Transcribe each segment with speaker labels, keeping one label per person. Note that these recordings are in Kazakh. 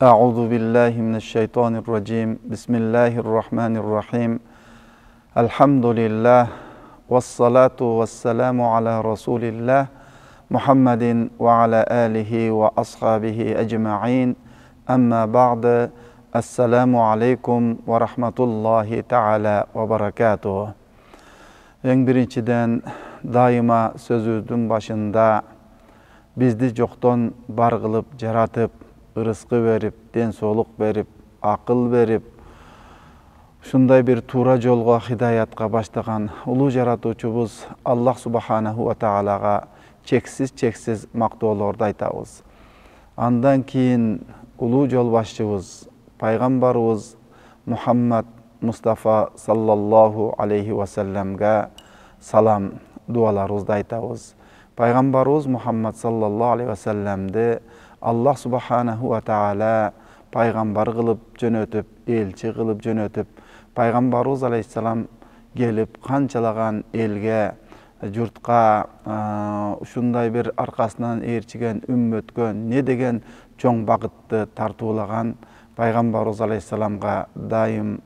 Speaker 1: أعوذ بالله من الشيطان الرجيم بسم الله الرحمن الرحيم الحمد لله والصلاة والسلام على رسول الله محمد وعلى آله وأصحابه أجمعين أما بعد السلام عليكم ورحمة الله تعالى وبركاته. Birinciden daima sözümüzün başında bizdi jokton bar kılıp jaratıp ırıskı verip, den soğuk verip, akıl verip, şunday bir tuğra jolga hidayatga başlagan ulu jaratuvchubuz Allah subhanahu wa ta'alaga çeksiz maktoolordu aytabız. Andan keyin ulu jol başçыбыз, paygambarыбыз Muhammad Mustafa sallallahu aleyhi ve sellemge salam dualarыбызды aytabız. Paygambarыбыз Muhammad sallallahu aleyhi ve sellemdi Allah subhanahu wa ta'ala paygambar kılıp jönötüp, elçi kılıp jönötüp, paygambarыбыз aleyhissalam gelip kançalagan elge, jurtqa uşunday bir arkasından erçigen, ümmötkön, ne degen çoң bagıtты tartuulagan paygambarыбыз aleyhissalamga daim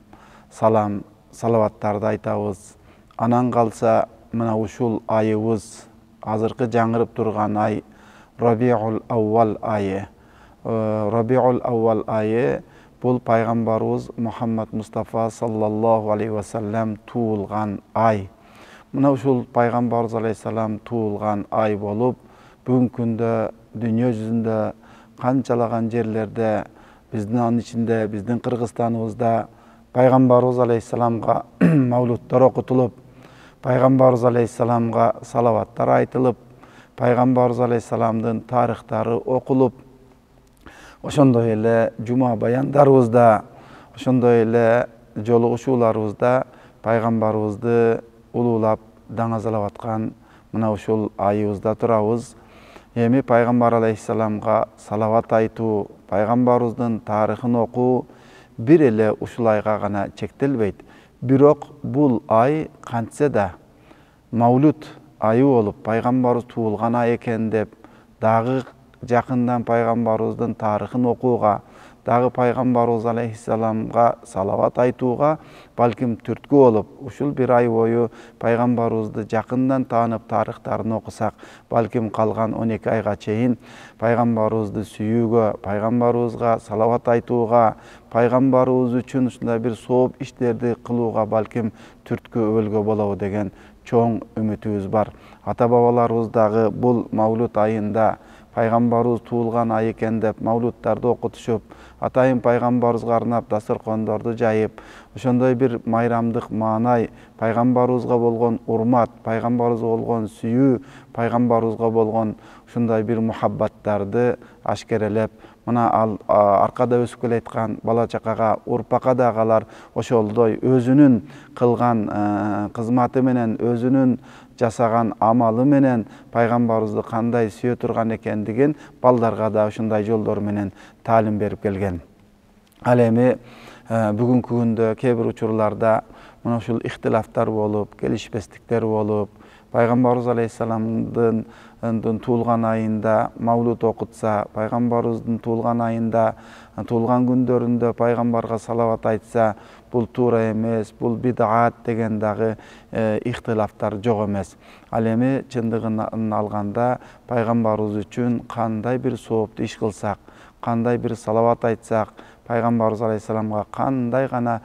Speaker 1: salam, salavattарды aytabыз. Anan kalsa mına uşul ayыбыз, azırkı жаңырып turgan ay Rabiul Awwal ayı. Rabiul Awwal ayı bul paygambarыбыз Muhammad Mustafa sallallahu aleyhi ve sellem tuğulgan ay. Mına uşul paygambarыбыз aleyhissalam tuğulgan ay bolup, bugün күндө dünya yüzünde kançalagan yerlerde, bizdin içinde, bizdin Kırgızstanımızda paygambarыбыз aleyhissalamga mavlutlar okutulup, paygambarыбыз aleyhissalamga salavatlar aytılıp, paygambarыбыз aleyhissalamdın tarixtары okulup, oşondoy ele cuma bayandarыбызda, oşondoy ele joluguşууларыбызda paygambarыбызды ululap dаңazalavатқан мына ушул айыбызда турабыз. Эми пайгамбар алейхиссаламга салават айтуу, пайгамбарыбыздын тарыхын окуу бир эле ушул айга гана чектелбейт. Бирок бул ай кантсе да Мавлуд айы болуп, пайгамбарыбыз туылган ай экен деп, дагы жакындан пайгамбарыбыздын тарыхын окууга, дагы пайгамбарыбыз алейхиссаламга салават айтууга балким түрткү болуп, ушул бир ай бою пайгамбарыбызды жакындан таанып, тарыхтарын окусак, балким калган 12 айга чейин пайгамбарыбызды сүйүүгө, пайгамбарыбызга салават айтууга, пайгамбарыбыз үчүн ушундай бир сооп иштерди кылууга балким түрткү өбөлгө болобу деген çoğun ümitimiz бар. Ата-бабаларыбыз дагы бул Мавлуд айында пайгамбарыбыз туылган ай экен деп мавлудтарды окутушуп, атайын пайгамбарыбызга арнап дастаркондорду жайып, ошондой бир майрамдык маанай, пайгамбарыбызга болгон урмат, пайгамбарыбызга болгон сүйүү, пайгамбарыбызга болгон ушундай бир мухаббаттарды ашкерелеп, мына аркада өсүп келаткан бала чакага, урпакка да калар ошолдой өзүнүн кылган кызматы менен, өзүнүн жасаган амалы менен пайгамбарыбызды кандай сүйө турган экендигин балдарга да ушундай жолдор менен таалим берип келген. Ал эми бүгүнкү күндө кээ бир учурларда мына ушул ихтилафтар болуп, келишпестиктер болуп, пайгамбарыбыз алейхиссаламдын туылган айында мавлуд окутса, пайгамбарыбыздын туылган айында, туылган күндөрүндө пайгамбарга салават айтса, бул туура эмес, бул бид'ат деген дагы ихтилафтар жок эмес. Ал эми чындыгын алганда пайгамбарыбыз үчүн кандай бир сооптуу иш кылсак, кандай бир салават айтсак, пайгамбарыбыз алейхиссаламга кандай гана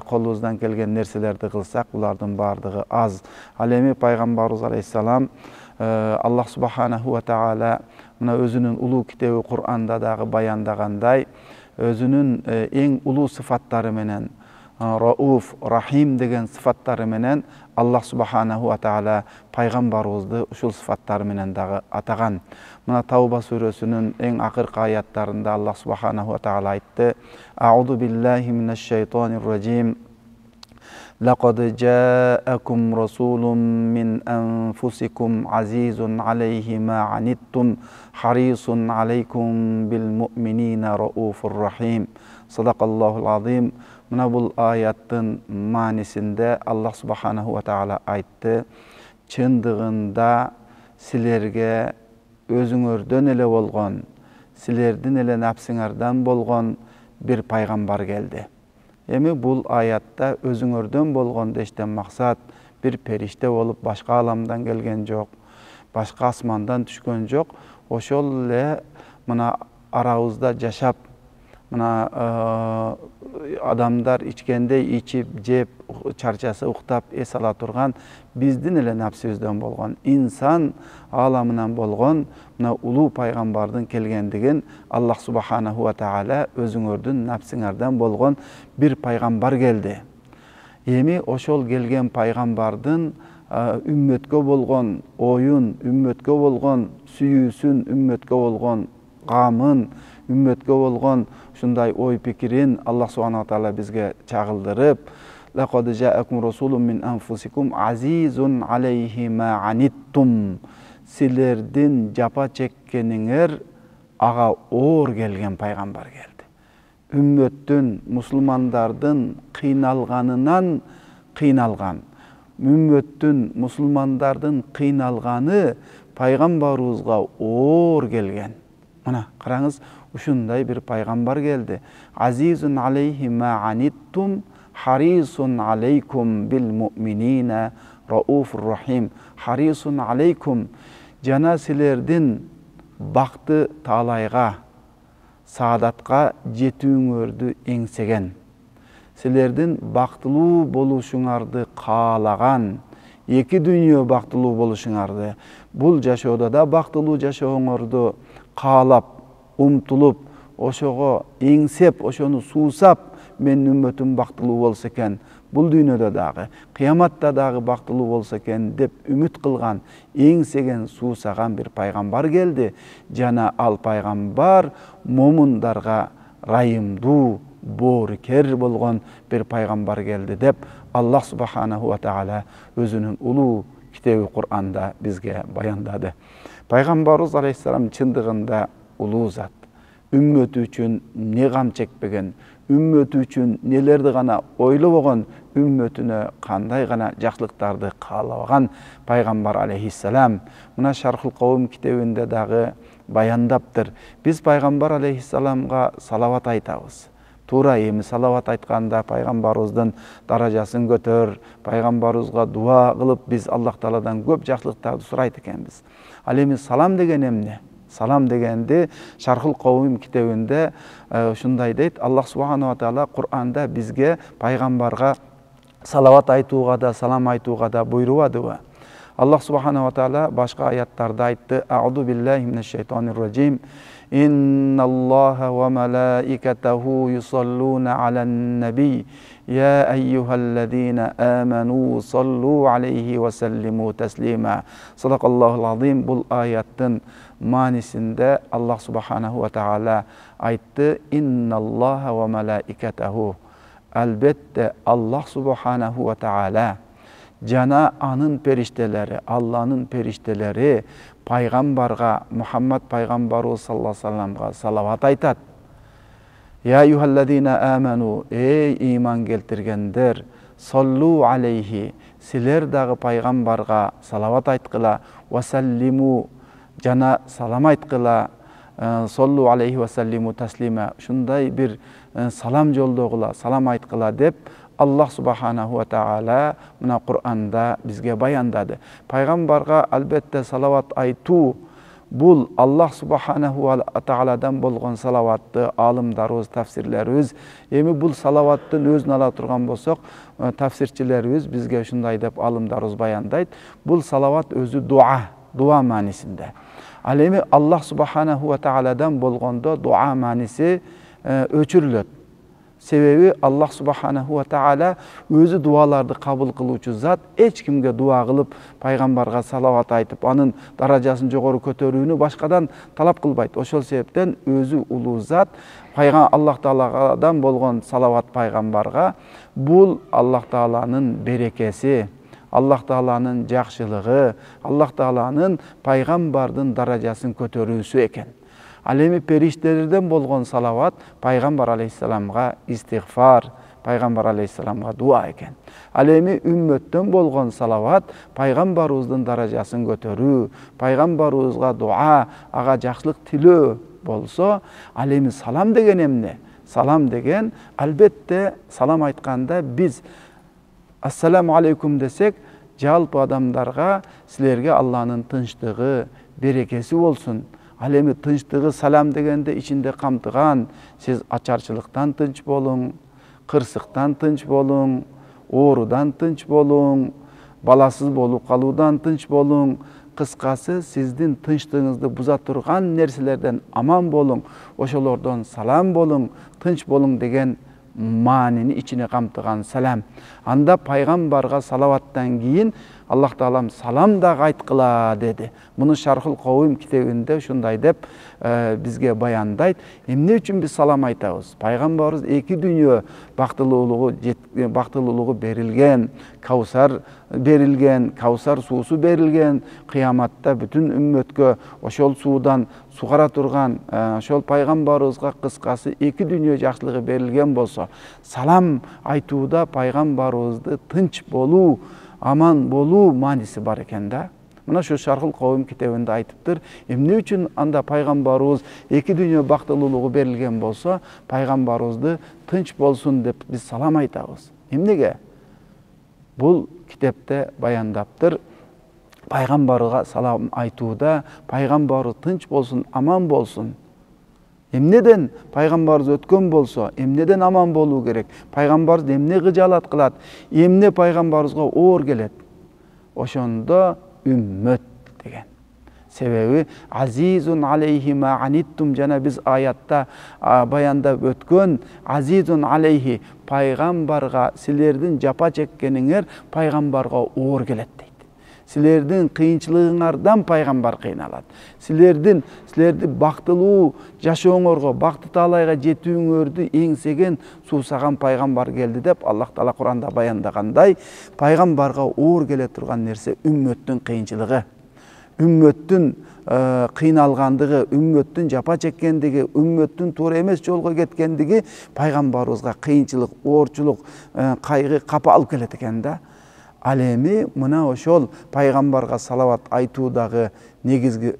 Speaker 1: колубуздан келген нерселерди кылсак, булардын баардыгы аз. Ал эми пайгамбарыбыз алейхиссалам Аллах субханаху ва таала мына өзүнүн улуу китеби Кур'анда дагы баяндагандай, өзүнүн эң улуу сыфаттары менен, Рауф, Рахим деген сыфаттары менен Аллах субханаху ва таала пайгамбарыбызды ушул сыфаттары менен дагы атаган. Мына Тауба сүрөсүнүн эң акыркы аяттарында Аллах субханаху ва таала айтты: Аузу биллахи минаш шайтанир раджим. لقد جاءكم رسول من أنفسكم عزيز عليه ما عنتم حريص عليكم بالمؤمنين رؤوف رحيم صدق الله العظيم. Mına bul ayattın manisinde Allah subhanahu wa ta'ala aytты: Çındığında silerge özüңөрдөн эле болгон, силердин эле напсыңардан болгон bir пайгамбар келди. Эми бул аятта өзүңөрдөн болгон дештен максат bir периште болуп башка аламдан келген жок, башка асмандан түшкөн жок. Ошол эле мына арабызда жашап, мына адамдар ичкендей ичип, жеп, чарчаса уктап эс ала турган биздин эле напсыбыздан болгон инсан ааламынан болгон мына улуу пайгамбардын келгендигин Аллах субханаху ва тааля өзүңөрдүн напсыңардан болгон bir пайгамбар келди. Эми ошол келген пайгамбардын үммөткө болгон оюн, үммөткө болгон сүйүүсүн, үммөткө болгон камын, үммөткө болгон ушундай ой пикирин Аллах субханаху ва тааля бизге чагылдырып, лaqad ja'akum rasulun min anfusikum azizun alayhi ma anittum. Силердин жапа чеккениңер ага оор келген пайгамбар келди. Үммөттүн, мусулмандардын кыйналганынан кыйналган. Үммөттүн, мусулмандардын кыйналганы пайгамбарыбызга оор келген. Мына караңыз, ушундай bir пайгамбар келди. Азизун алейхи ма аниттум харисун алейкум бил муъминина рауфур рахим. Харисун алейкум, жана силердин бакты таалайга, саадатка жетүүңөрдү эңсеген, силердин бактылуу болушуңарды каалаган, эки дүйнө бактылуу болушуңарды, бул жашоодо да бактылуу жашооңорду каалап, умтулуп, ошого эңсеп, ошону суусап, менин үммөтүм бактылуу болсо экен, бул дүйнөдө дагы, кыяматта дагы бактылуу болсо экен деп үмүт кылган, эңсеген, суусаган bir пайгамбар келди. Жана ал пайгамбар момундарга райымдуу, боорукер болгон bir пайгамбар келди деп Аллах субханаху ва тааля өзүнүн улуу китеби Кур'анда бизге баяндады. Пайгамбарыбыз алейхиссалам чындыгында улуу зат. Үммөтү үчүн не гам чекпеген, үммөтү үчүн нелерди гана ойлобогон, үммөтүнө кандай гана жакшылыктарды каалабаган пайгамбар алейхиссалам. Мына Шархул Кавм китебинде дагы баяндаптыр. Биз пайгамбар алейхиссаламга салават айтабыз. Туура, эми салават айтканда пайгамбарыбыздын даражасын көтөр, пайгамбарыбызга дуа кылып биз Аллах Тааладан көп жакшылыктарды сурайт экенбиз. Ал эми салам деген эмне? Салам дегенди Шархул Кавм китебинде ушундай дейт. Аллах субханаху ва тааля Кур'анда бизге пайгамбарга салават айтууга да, салам айтууга да буйрубадыбы? Аллах субханаху ва тааля башка аяттарда айтты. А'уду биллахи минеш шайтанир раджим. Инналлаха ва малаикатаху юсаллуна алан наби. Я айюхаллазина аману саллу алейхи ва саллиму таслима. Садакаллахул азим. Бул аяттын манисинде Аллах субханаху ва тааля айтты. Инналлаха ва малаикатаху. Албетте Аллах субханаху ва тааля жана анын периштелери, Алланын периштелери пайгамбарга, Мухаммад пайгамбарыбыз саллаллаху алейхи ва салламга салават айтат. Я айюхаллазина аману, эй иман келтиргендер, саллу алейхи, силер дагы пайгамбарга салават айткыла, ва саллиму, жана салам айткыла, саллу алейхи ва саллиму таслима, ушундай bir салам жолдогула, салам айткыла деп Аллах субханаху ва тааля мына Кур'анда бизге баяндады. Пайгамбарга албетте салават айтуу, бул Аллах субханаху ва тааладан болгон салаватты алымдарыбыз, тафсирлерибиз, эми бул салаваттын өзүн ала турган болсок, тафсирчилерибиз бизге ушундай деп алымдарыбыз баяндайт. Бул салават өзү дуа маанисинде. Ал эми Аллах субханаху ва тааладан болгондо дуа мааниси өчүрүлөт. Себеби Аллах субханаху ва тааля өзү дуаларды кабыл кылуучу зат, эч кимге дуа кылып, пайгамбарга салават айтып, анын даражасын жогору көтөрүүнү башкадан талап кылбайт. Ошол себептен өзү улуу зат, Аллах Тааладан болгон салават пайгамбарга бул Аллах Тааланын берекеси, Аллах Тааланын жакшылыгы, Аллах Тааланын пайгамбардын даражасын көтөрүүсү экен. Ал эми периштелерден болгон салават пайгамбар алейхиссаламга истигфар, пайгамбар алейхиссаламга дуа экен. Ал эми үммөттөн болгон салават пайгамбарыбыздын даражасын көтөрүү, пайгамбарыбызга дуа, ага жакшылык тилөө болсо, ал эми салам деген эмне? Салам деген албетте салам айтканда биз ассаламу алейкум десек, жалпы адамдарга силерге Алланын тынчтыгы, берекеси болсун. Ал эми тынчтыгы салам дегенде ичинде камтыган, сиз ачарчылыктан тынч болуң, кырсыктан тынч болуң, оорудан тынч болуң, баласыз болуп калуудан тынч болуң, кыскасы сиздин тынчтыгыңызды буза турган нерселерден аман болуң, ошолордон салам болуң, тынч болуң деген маанини ичине камтыган салам. Анда пайгамбарга салаваттан кийин Аллах Таалам салам да айткыла деди. Муну Шархул Кавим китебинде ушундай деп бизге баяндайт. Эмне үчүн биз салам айтабыз? Пайгамбарыбыз эки дүйнө бактылуулугу берилген, Каусар берилген, Каусар суусу берилген, кыяматта бүтүн үммөткө ошол суудан сугара турган ошол пайгамбарыбызга кыскасы эки дүйнө жакшылыгы берилген болсо, салам айтууда пайгамбарыбызды тынч болуу, аман болуу мааниси бар экен да. Мына шу Шархул Кавим китебинде айтыптыр. Эмне үчүн анда пайгамбарыбыз эки дүйнө бактылуулугу берилген болсо, пайгамбарыбызды тынч болсун деп биз салам айтабыз. Эмнеге? Бул китепте баяндаптыр. Пайгамбарга салам айтууда пайгамбары тынч болсун, аман болсун. Эмнеден пайгамбарыбыз өткөн болсо, эмнеден аман болуу керек? Пайгамбарыбыз эмне кыжаалат кылат? Эмне пайгамбарыбызга оор келет? Ошондо үммөт деген. Себеби азизун алейхи ма аниттум, жана биз аятта баяндап өткөн азизун алейхи, пайгамбарга силердин жапа чеккениңер пайгамбарга оор келет дейт. Силердин кыйынчылыгыңардан пайгамбар кыйналат. Силерди бактылуу жашооңорго, бакты таалайга жетүүңөрдү эңсеген, суусаган пайгамбар келди деп Аллах Таала Куранда баяндагандай, пайгамбарга оор келе турган нерсе үммөттүн кыйынчылыгы, үммөттүн кыйналгандыгы, үммөттүн жапа чеккендиги, үммөттүн туура эмес жолго кеткендиги пайгамбарыбызга кыйынчылык, оорчулук, кайгы, капа алып келет экен да. Ал эми мына ошол пайгамбарга салават айтуудагы негизги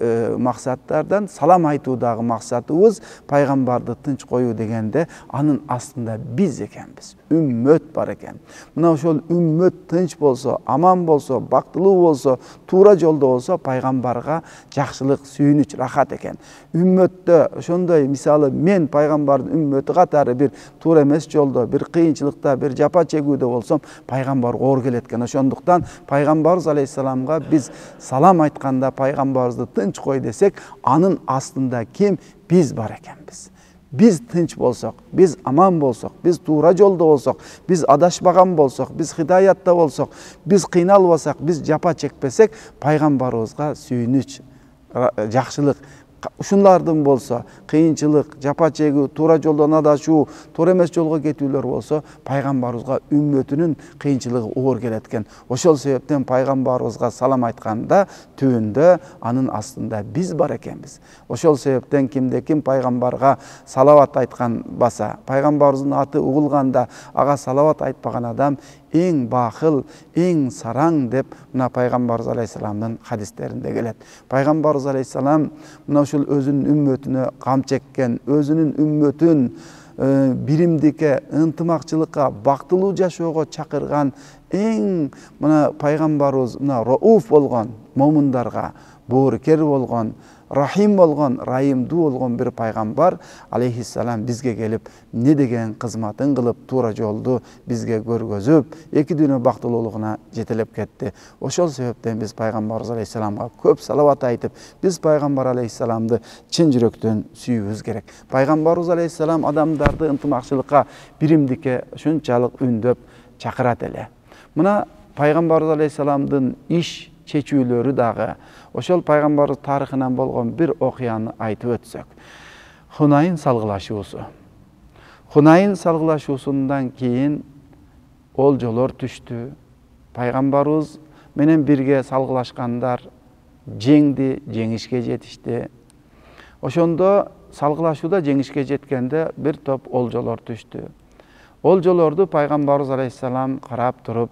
Speaker 1: максаттардан салам айтуудагы максатыбыз пайгамбарды тынч коюу дегенде анын астында биз экенбиз, үммөт бар экен. Мына ошол үммөт тынч болсо, аман болсо, бактылуу болсо, туура жолдо болсо пайгамбарга жакшылык, сүйүнүч, рахат экен. Үммөттө ошондой, мисалы мен пайгамбардын үммөтү катары бир туура эмес жолдо, бир кыйынчылыкта, бир жапа чегүүдө болсом, пайгамбарга оор келет экен. Ошондуктан пайгамбарыбыз алейхиссаламга биз салам айтканда пайгамбарыбызды тынч кой десек, анын астында ким? Биз бар экенбиз. Биз тынч болсок, биз аман болсок, биз туура жолдо болсок, биз адашпаган болсок, биз хидаятта болсок, биз кыйналбасак, биз жапа чекпесек, пайгамбарыбызга сүйүнүч, жакшылык, ушулардын болсо, кыйынчылык, жапа чегүү, туура жолдон адашуу, туура эмес жолго кетүүлөр болсо, пайгамбарыбызга үммөтүнүн кыйынчылыгы оор келет экен. Ошол себептен пайгамбарыбызга салам айтканда түбүндө анын астында биз бар экенбиз. Ошол себептен кимде ким пайгамбарга салават айткан баса, пайгамбарыбыздын аты угулганда ага салават айтпаган адам эң бахыл, эң сараң деп мына пайгамбарыбыз алейхисаламдын хадистеринде келет. Пайгамбарыбыз алейхисалам мына ушул өзүнүн үммөтүнө кам чеккен, өзүнүн үммөтүн биримдикке, ынтымакчылыкка, бактылуу жашоого чакырган эң мына пайгамбарыбыз мына рауф болгон, момундарга боорукер болгон, рахим болгон, райымдуу болгон бир пайгамбар алейхиссалам бизге келип не деген кызматын кылып, туура жолду бизге көргөзүп, эки дүйнө бактылуулугуна жетелеп кетти. Ошол себептен биз пайгамбарыбыз алейхиссаламга көп салават айтып, биз пайгамбар алейхиссаламды чын жүрөктөн сүйүүбүз керек. Пайгамбарыбыз алейхиссалам адамдарды ынтымакчылыкка, биримдикке ушунчалык үндөп чакырат эле. Мына пайгамбарыбыз алейхиссаламдын иш чечүүлөрү дагы ошол пайгамбарыбыз тарыхынан болгон бир окуяны айтып өтсөк. Хунайын салгылашуусу. Хунайын салгылашуусундан кийин олжолор түштү. Пайгамбарыбыз менен бирге салгылашкандар жеңди, жеңишке жетишти. Ошондо салгылашууда жеңишке жеткенде бир топ олжолор түштү. Олжолорду пайгамбарыбыз алейхиссалам карап туруп,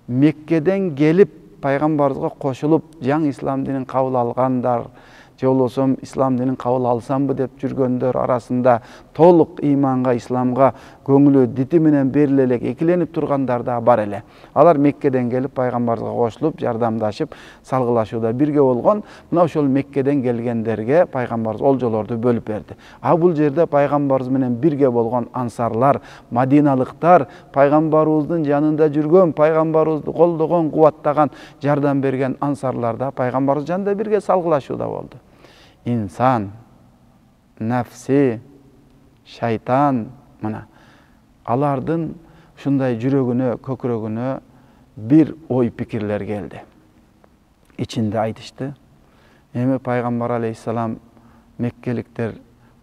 Speaker 1: Меккеден келип пайгамбарыбызга кошулуп, жаңы ислам динин кабыл алгандар же болбосо ислам динин кабыл алсамбы деп жүргөндөр арасында толук иманга, исламга көңүлү дити менен бериле элек экиленип тургандар да бар эле. Алар Меккеден келип пайгамбарга кошулуп, жардамдашып, салгылашууда бирге болгон. Мына ошол Меккеден келгендерге пайгамбарыбыз олжолорду бөлүп берди. А бул жерде пайгамбарыбыз менен бирге болгон ансарлар, мадиналыктар, пайгамбарыбыздын жанында жүргөн, пайгамбарыбызды колдогон, кубаттаган, жардам берген ансарларда пайгамбарыбыз жанында бирге салгылашууда болду. İnsan, nafsi, şaytan, mana alardın şunday жүрөгүнө, көкүрөгүнө bir oy pikirler geldi. İçinde aytıştı. Эми Пайгамбар алейхиссалам Меккеликтер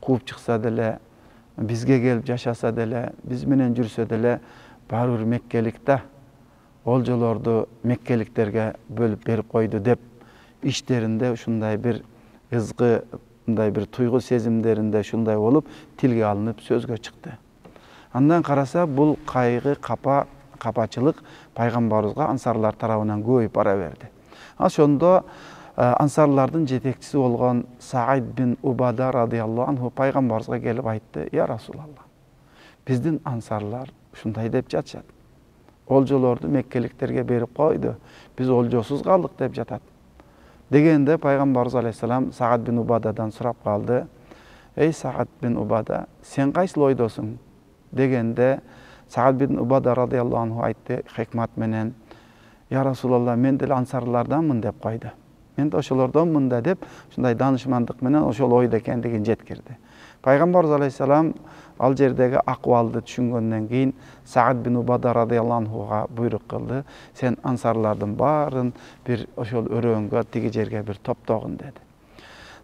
Speaker 1: кууп чыкса деле, бизге келип жашаса деле, биз менен жүрсө деле, баары бир Меккелик да олжолорду Меккеликтерге бөлүп берип койду деп иштеринде ушундай бир ызгы, мындай бир туйгу сезимдеринде шундай болуп тилге алынып сөзгө чыкты. Андан караса бул кайгы, капачылык пайгамбарыбызга ансарлар тарабынан көбөйүп бара берди. Ошондо ансарлардын жетекчиси болгон Саид бин Убада радыйаллаху анху пайгамбарыбызга келип айтты: "Я Расулаллах, биздин ансарлар ушундай деп жатышат. Олжолорду Меккеликтерге берип койду. Биз олжосуз калдык деп жатат." Дегенде пайгамбарыбыз алейхиссалам Саид бин Убададан сурап калды: "Эй Саид бин Убада, сен кайсыл ойдосуң?" Дегенде Саид бин Убада радыйаллаху анху айтты хикмат менен: "Я Расулаллах, мен деле ансарларданмын" деп койду. Мен де ошолордонмун да деп ушундай данышмандык менен ошол ойдо экендигин жеткирди. Пайгамбарыбыз алейхиссалам ал жердеги акыбалды түшүнгөндөн кийин Саид бин Убада радыйаллаху анхуга буйрук кылды: "Сен ансарлардын баарын бир ошол өрөөнгө, тиги жерге бир топтогун" деди.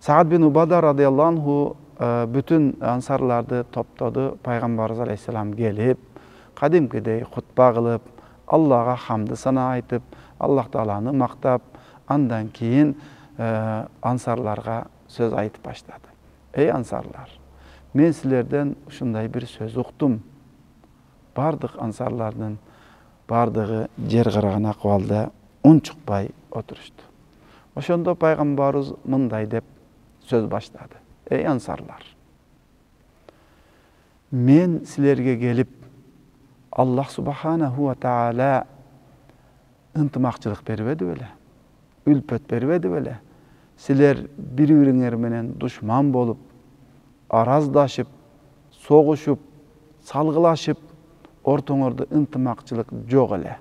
Speaker 1: Саид бин Убада радыйаллаху анху бүтүн ансарларды топтоду. Пайгамбарыбыз алейхиссалам келип, кадимкидей хутба кылып, Аллага хамды сана айтып, Аллах Тааланы мактап, андан кийин ансарларга сөз айтып баштады. "Эй ансарлар, мен силерден ушундай бир сөз уктум." Бардык ансарлардын бардыгы жер караган акыбалда унчукпай отурушту. Ошондо пайгамбарыбыз мындай деп сөз баштады: "Эй ансарлар, мен силерге келип Аллах субханаху ва таала ынтымакчылык бербеди беле? Үлпөт бербеди беле? Силер бири-бириңер менен душман болуп, араздашып, согушуп, салгылашып, ортоңордо ынтымакчылык жок эле.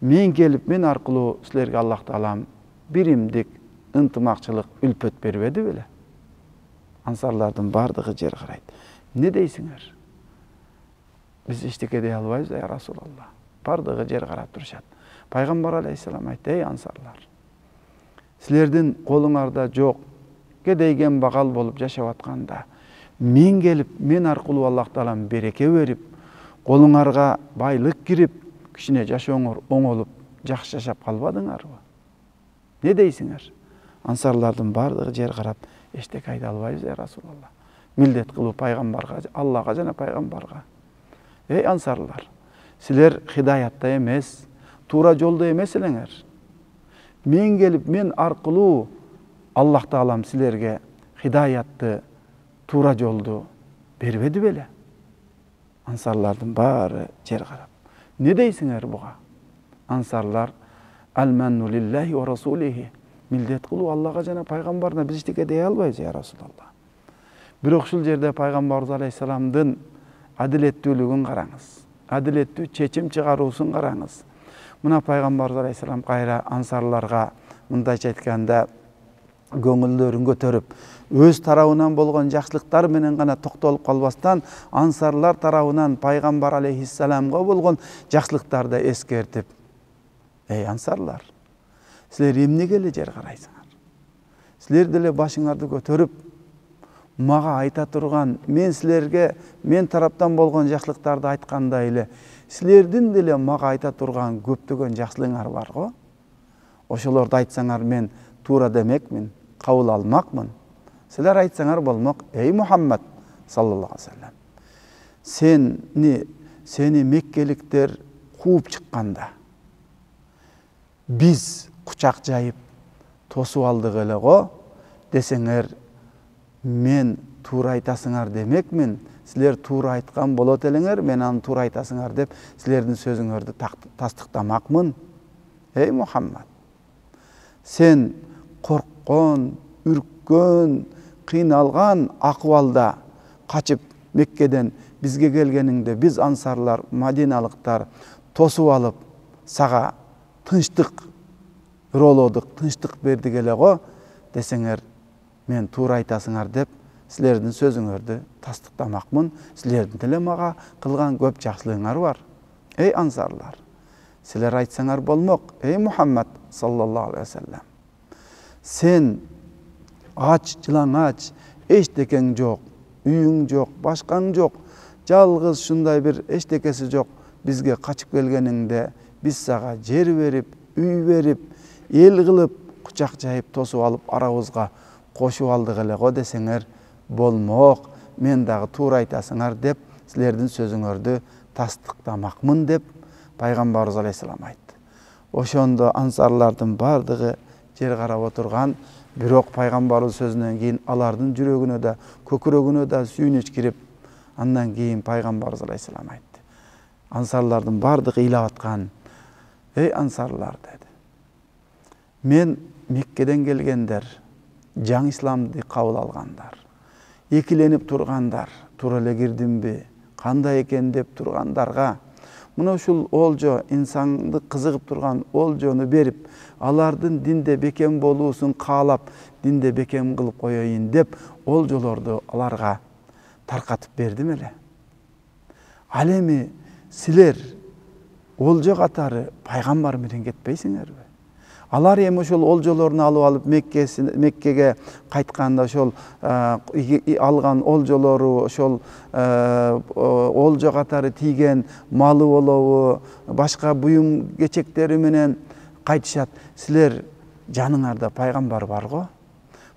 Speaker 1: Мен келип, мен аркылуу силерге Аллах Таалам биримдик ынтымакчылык үлпөт бербеди беле?" Ансарлардын бардыгы жер карайт. "Не дейсиңер? Биз эчтеке дей албайбыз, я Расулаллах." Бардыгы жер карап турушат. Пайгамбар алейхиссалам айтты: "Эй ансарлар, силердин колуңарда жок, кедейген багал болуп жашап атканда, мен келип, мен аркылуу Аллах Таалам береке берип, колуңарга байлык кирип, кичине жашооңор оңолуп, жакшы жашап калбадыңарбы? Не дейсиңер?" Ансарлардын бардыгы жер карап, "Эчтеке айта албайбыз, я Расулаллах." Милдет кылуу пайгамбарга, Аллага жана пайгамбарга: "Эй ансарлар, силер хидаятта эмес, туура жолдо эмес элеңер. Мен келип, мен аркылуу Аллах Таалам силерге хидаятты, туура жолду бербеди беле?" Ансарлардын баары жер карап: "Не дейсиңер буга?" Ансарлар: "Ал-манну лиллахи ва расулихи." Милдет кылуу Аллага жана пайгамбарына, биз эчтеке дей албайбыз, я Расулаллах. Бирок ушул жерде пайгамбарыбыз алейхиссаламдын адилеттүүлүгүн караңыз. Адилеттүү чечим чыгаруусун караңыз. Мына пайгамбарыбыз алейхиссалам кайра ансарларга мындайча айтканда көңүлдөрүн көтөрүп, өз тарабынан болгон жакшылыктар менен гана токтолуп калбастан, ансарлар тарабынан пайгамбар алейхиссаламга болгон жакшылыктарды эскертип: "Эй ансарлар, силер эмнеге эле жер карайсыңар? Силер деле башыңарды көтөрүп, мага айта турган, мен силерге мен тараптан болгон жакшылыктарды айткандай эле, силердин деле мага айта турган көптөгөн жакшылыгыңар бар го. Ошолорду айтсаңар мен туура демекмин, кабыл алмакмын. Силер айтсаңар болмок: эй Мухаммад саллаллаху алейхи вассалам, сени Меккеликтер кууп чыкканда биз кучак жайып тосуп алдык эле го. deseңер, men tuura aytasыңар demekmin. Sizler tuura aytkan bolot elеңер, men аны tuura aytasыңар деп sizlerдің sözüңөрдү тастыктамакмын. Ey Muhammed, sen korkkon, үрккөн, кыйналган акыбалда качып Меккеден бизге келгениңде biz ансарлар, Мадиналыктар тосуп алып, сага тынчтык ыролодук, тынчтык бердик эле го десеңер, мен тура айтасыңар деп силердин сөзүңөрдү тастыктамакмын. Силердин деле мага кылган көп жакшылыгыңар бар. Ey ансарлар, силер айтсаңар болмок. Ey Muhammed sallallahu aleyhi ve sellem, sen aç, жылаңач, эчтекең жок, үйүң жок, башкаң жок, жалгыз шундай бир эчтекеси жок бизге качып келгениңде биз сага жер берип, үй берип, эл кылып, кучак жайып тосуп алып арабызга кошуп алдык эле го десеңер болмок. Мен дагы туура айтасыңар деп силердин сөзүңөрдү тастыктамакмын деп пайгамбарыбыз алейхисалам айтты. Ошондо ансарлардын бардыгы жер карап отурган, бирок пайгамбарыбыз сөзүнөн кийин алардын жүрөгүнө да, көкүрөгүнө да сүйүнүч кирип, андан кийин пайгамбарыбыз алейхисалам айтты. Ансарлардын бардыгы ыйлап аткан, ey ансарлар dedi. Men Меккеден келгендер, жаңы исламды кабыл алгандар, экиленип тургандар, туура эле кирдимби, кандай экен деп тургандарга мына ушул олжо, инсанды кызыгып турган олжону берип, алардын динде бекем болуусун каалап, динде бекем кылып коеюн деп олжолорду аларга таркатып бердим эле. Ал эми силер олжо катары пайгамбар менен кетпейсиңерби? Алар эми ошол олжолорун алып Меккеге кайтканда ошол алган олжолору, ошол олжо катары тийген малы болобу, башка буюм кечектери менен кайтышат. Силер жаныңарда пайгамбар бар го?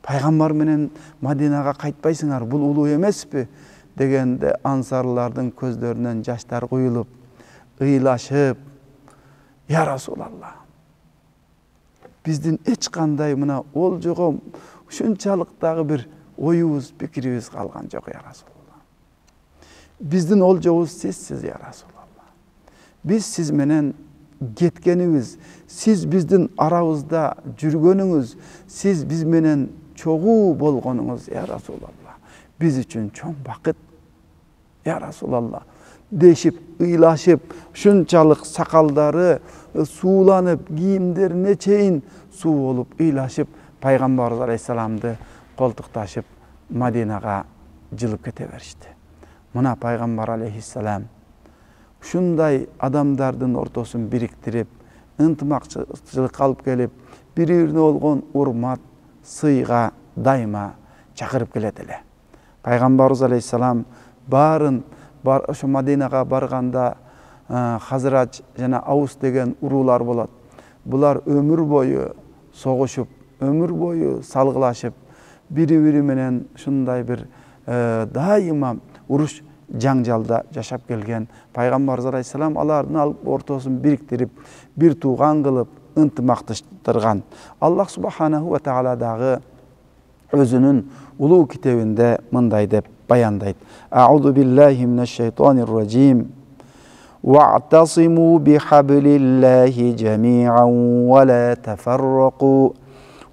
Speaker 1: Пайгамбар менен Мадинага кайтпайсыңар, бул улуу эмеспи? Дегенде ансарлардын көздөрүнөн жаштар куюлуп, ыйлашып, я Расулалла, биздин эч кандай мына олжого ушунчалык дагы бир оюбуз, пикирибиз калган жок, я Расулалла. Биздин олжобуз сизсиз, я Расулалла. Биз сиз менен кеткенибиз, сиз биздин арабызда жүргөнүңүз, сиз биз менен чогуу болгонуңуз, я Расулалла, биз үчүн чоң бакыт, я Расулалла, дешип, ыйлашып, ушунчалык сакалдары сууланып, кийимдерине чейин суу болуп, ыйлашып, пайгамбарыбыз алейхисаламды колтукташып, Мадинага жылып кете беришти. Мына пайгамбар алейхиссалам ушундай адамдардын ортосун бириктирип, ынтымакчылыкка алып келип, бири-бирине болгон урмат, сыйга дайыма чакырып келет эле. Пайгамбарыбыз алейхиссалам барын ошо Мадинага барганда Хазрач жана Аус деген уруулар болот. Булар өмүр бою согушуп, өмүр бою салгылашып, бири-бири менен ушундай бир дайыма уруш жаңжалда жашап келген. Пайгамбарыбыз алейхисалам алардын ортосун бириктирип, бир тууган кылып, ынтымакташтырган. Аллах субханаху ва таала дагы өзүнүн улуу китебинде мындай деп баяндайт. Аузу биллахи минеш-шайтанир раджим. واعتصموا بحبل الله جميعا ولا تفرقوا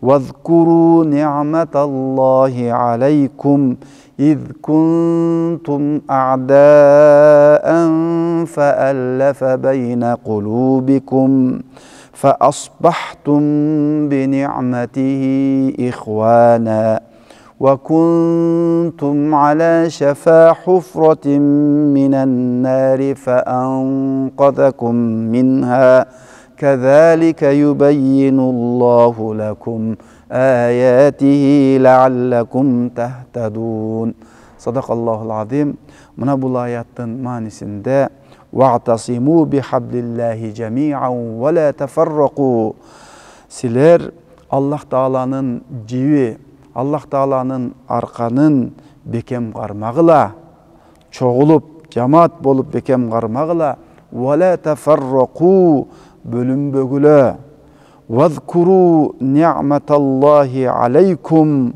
Speaker 1: واذكروا نعمة الله عليكم إذ كنتم أعداء فألف بين قلوبكم فأصبحتم بنعمته إخوانا وكنتم على شفا حفرة من النار فأنقذكم منها كذلك يبين الله لكم آياته لعلكم تهتدون. صدق الله العظيم. Mına bu ayetin manisinde وَاعْتَصِمُوا بِحَبْلِ اللّٰهِ جَمِيعًا وَلَا تَفَرَّقُوا. Siler Allah Teala'nın civi, Allah Teala'nın arkanın bekem qarmağıla, çoğulup, cemaat bolup bekem qarmağıla, وَلَا تَفَرَّقُوا, bölünbögüle, وَذْكُرُوا نِعْمَةَ اللّٰهِ عَلَيْكُمْ,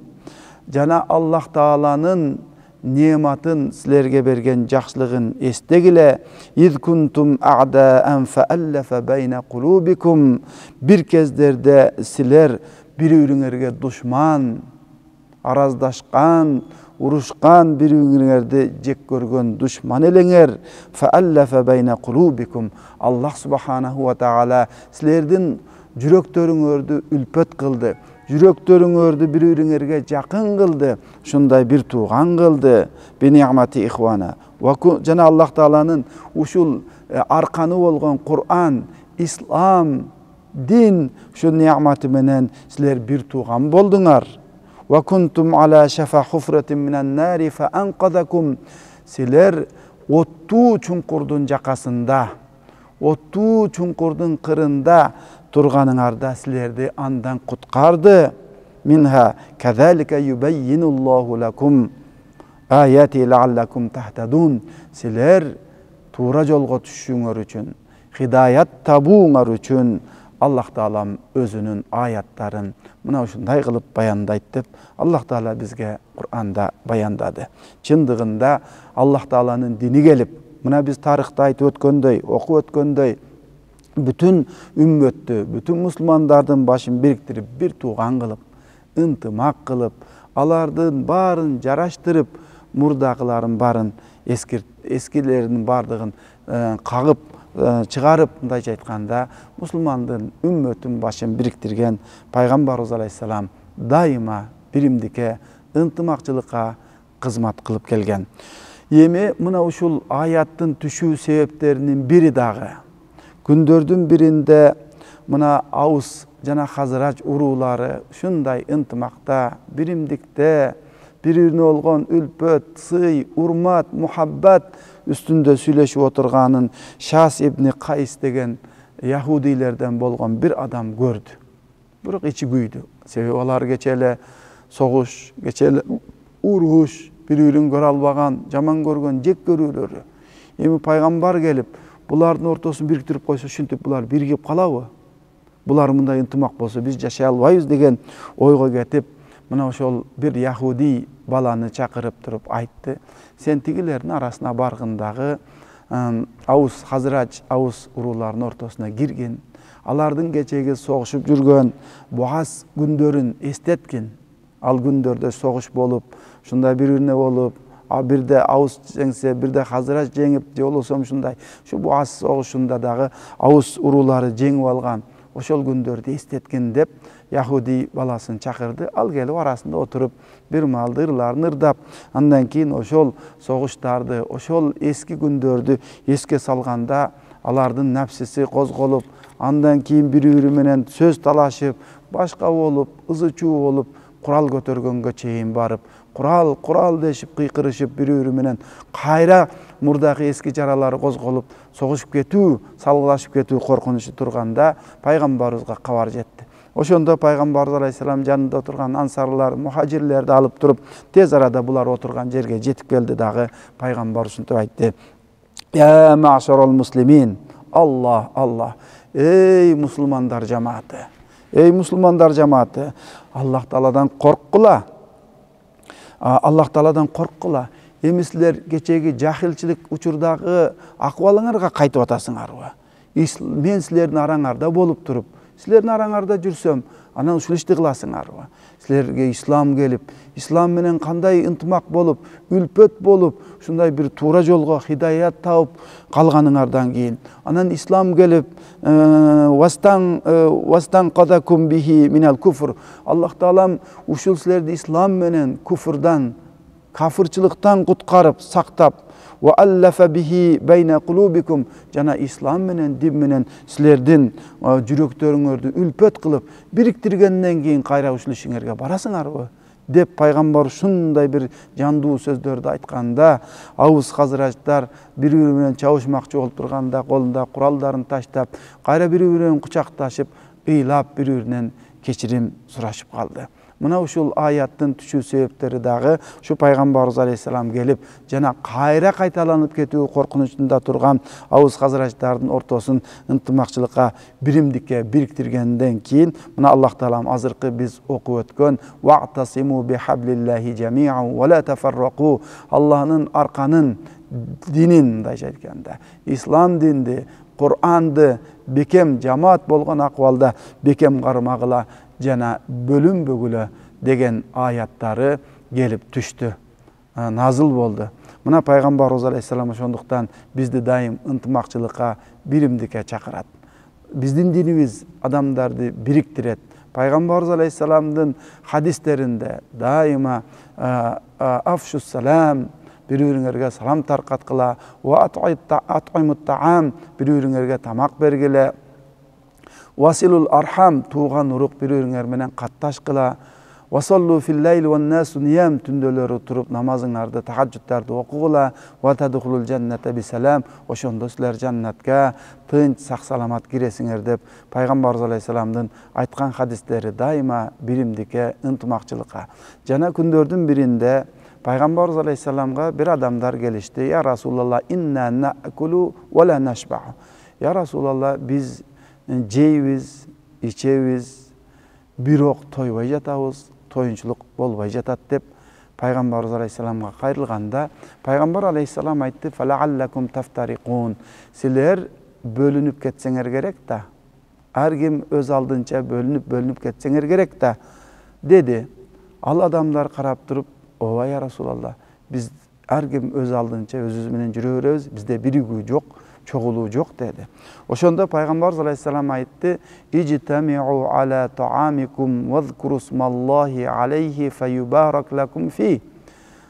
Speaker 1: Jana Allah Taalanın nimetın sizlerge bergen jakşılığın estegile. İz kuntum a'da'an fa'allafa bayna kulubikum. Bir kezderde sizler bir-birinize düşman, arazdaşkan, uruşkan bir-birinizi jek görgen düşman elenger. Fa'allafa bayna kulubikum. Allah subhanahu wa ta'ala sizlerden yürekleringördi ülpet kıldı. Yürekleringördi bir-birinize jakın kıldı. Şunday bir tuğan kıldı. Bi ni'mati ihwana. Jana Allah Taalanın uşul arkanı bolgan Kur'an, İslam, din şu ni'mati menen sizler bir tuğan bolduңar. Wa kuntum ala şafa hufratin minan nari fa anqadakum. Sizler ottu çunkurdun jakasında, ottu çunkurdun kırında turganыңarda sizlerdi andan kutkardı. Minha kezalike yubeyyinullahu lakum ayati la'allakum tahtadun. Sizler tuğra jolga düşüşüňer üçin, hidayat tabuňar üçin Allah Taala özünün ayatların mına uşunday kılıp bayandayt dep Allah Taala bizge Kur'anda bayandadı. Çındığında Allah Taalanın dini gelip, mına biz tarihta aytып ötkönдөй, okup ötkönдөй, bütün ümmetті, bütün musulmandardan başın biriktirip bir tuğan kılıp, ıntımak kılıp, alardın barın jaraştırıp, murdakıların barın eskilerinin bardığın kağıp, çıgarıp mındayça aytkanda musulmandın ümmetin başın biriktirgen Peygamberimiz Aleyhisselam daima birimdike ıntımakçılıkka kızmat kılıp kelgen. Yemi mına uşul ayattın düşүү sebeplerinin biri dağı. Gündördün birinde mına Aws jana Hazraç uruları şunday ıntımakta, birimdikte, bir-birine olgan ülpöt, sıy, urmat, muhabbat üstünde süleşip oturganın Şas ibn Kays degen Yahudilerden bolgan bir adam gördü. Biroq içi güydü. Sebebi olar geçele soğuş, geçele uruş, bir-birini göre albagan, jaman görgen, jek görülörü. Emi Peygamber gelip bulardın ortasını biriktirip koysa, şintip bular birigip kalabı. Bular mınday ıntımak bolsa biz jaşay albayız degen oyga ketip, mına ошол bir Yahudi balany çakırıp turup aytты. Sen tigilerin arasına bargındağı Aws, Hazraç, Aws urularynyň ortasına girgen, alardın geçegi soğuşup жүрgen Boğaz gündörün estetken, al gündörde soğuş bolup, şunda bir-birine bolup, bir de Aws jengse, bir de Hazraç jengip de olsam şunday, şu Boğaz soğuşunda dağı Aws urulary jengip algan, oşol gündörde estetken dep Yahudi balasını çakırdı. Al gelip arasında oturup bir maldı ırlarını ırdap. Andan keyin oşol soğuştardı, oşol eski gündördü eske salganda alardın nafsisi kozgolup, andan keyin bir-biri menen söz talaşıp, başka olup, ızıçuu olup, kural götörgөнгө çeyin barıp, kural deşip, kıykırışıp bir-biri menen kayra murdaki eski jaralары kozgolup, soğuşup ketүү, salgılaşıp ketүү korkunuşu turganda Peygamberimizge kabar jetti. Oşonda Peygamberimiz Aleyhisselam janında oturgan ansarlar, muhacirlerdi alıp turup, tez arada bular oturgan jerge jetip geldi dağı Peygamber şuntip aytdı. Ya ma'şarul muslimin, Allah, ey musulmandar cemaati, ey musulmandar cemaati, Allah Taala'dan korkula, Allah Taala'dan korkula. Emi sizler geçegi jahilçilik uçurdağı akwalıňarga kaytyp atasıňarby? Men sizlerden araňarda bolup turup, sizlerin araňarda jursam, anan uşul işti kılasıňarby? Sizlerge İslam gelip, İslam menen kanday ıntımak bolup, ülpöt bolup, şunday bir tuğra jolga hidayat taup kalganyňardan keyin, anan İslam gelip, wastan qadakum bihi minal kufr. Allah Taalam uşul sizlerdi İslam menen kufurdan, kafirçilikten kutkarıp, saktap, ve allafa bihi beyne kulubikum, jana İslam menen din menen sizlerden yürekleringördi ülpöt kılıp biriktirgenden keyin kayra uşul işiňerge barasıňarby dep Peygamber şunday bir jandуу sözdördi aytkanda, Aws Hazraçlar bir-biri menen çabuşmakçı bolup turganda kolunda kuraldарын taştap, kayra bir-biri menen kuçaktaşıp, ыйлап bir-birinden keçirim suraşıp kaldı. Mına uşul ayattın düşүү себептери дагы şu Пайгамбарыбыз алейхиссалам келип жана кайра кайталанып кетүү коркунучунда турган ауыз хазырачтардын ортосун ынтымакчылыкка, биримдикке бириктиргенден кийин мына Аллах Таалам азыркы биз окуп өткөн вa'tasimu bihablillahi jami'an wa la tafarraqu Аллахнын арканын динин мындайча айтканда ислам динди, Кур'анды бекем жамаат болгон акыбалда бекем кармагыла жана бөлүнбөгүлө деген аяттары келип түштү, назыл болду. Мына Пайгамбарыбыз алейхиссалам ошондуктан бизди дайым ынтымакчылыкка, биримдикке чакырат. Биздин динибиз адамдарды бириктирет. Пайгамбарыбыз алейхиссаламдын хадистеринде дайыма афшус салам, бири-бириңерге салам таркаткыла, ва ат'имут таам, бири-бириңерге тамак бергиле, василул архам, тууган урук бири-бириңер менен катташкыла, васаллу фил-лайли ван-насу нiyam, түндөлөрү туруп намазыңарды, тахаджудтарды окугула, ва тадхулул жанната бисалам, ошондо силер жаннатка тынч, сак-саламат киресиңер деп Пайгамбарыбыз алейхиссаламдын айткан хадистери дайыма биримдикке, ынтымакчылыкка. Жана күндөрдүн биринде Пайгамбарыбыз алейхиссаламга бир адамдар келишти. Я Расулалла, инна наакулу ва ла нашбау. Я Расулалла, биз жейбиз, ичебиз, бирок тойбой жатабыз, тоюнчулук болбой жатат деп Пайгамбарыбыз алейхиссаламга кайрылганда, Пайгамбар алейхиссалам айтты: "Фалааллакум тафтарикун." Силер бөлүнүп кетсеңер керек да. Ар ким өз алдынча бөлүнүп кетсеңер керек да, деди. Ал адамдар карап туруп: "Ооба я Расулалла, биз ар ким өз алдынча өзүбүз менен жүрө беребиз, бизде биригүү жок, чогулуу жок" деди. Ошондо Пайгамбарыбыз алейхиссалам айтты: "Ижтамиу ала таамикум вазкурусмаллахи алейхи фаюбарак лакум фи."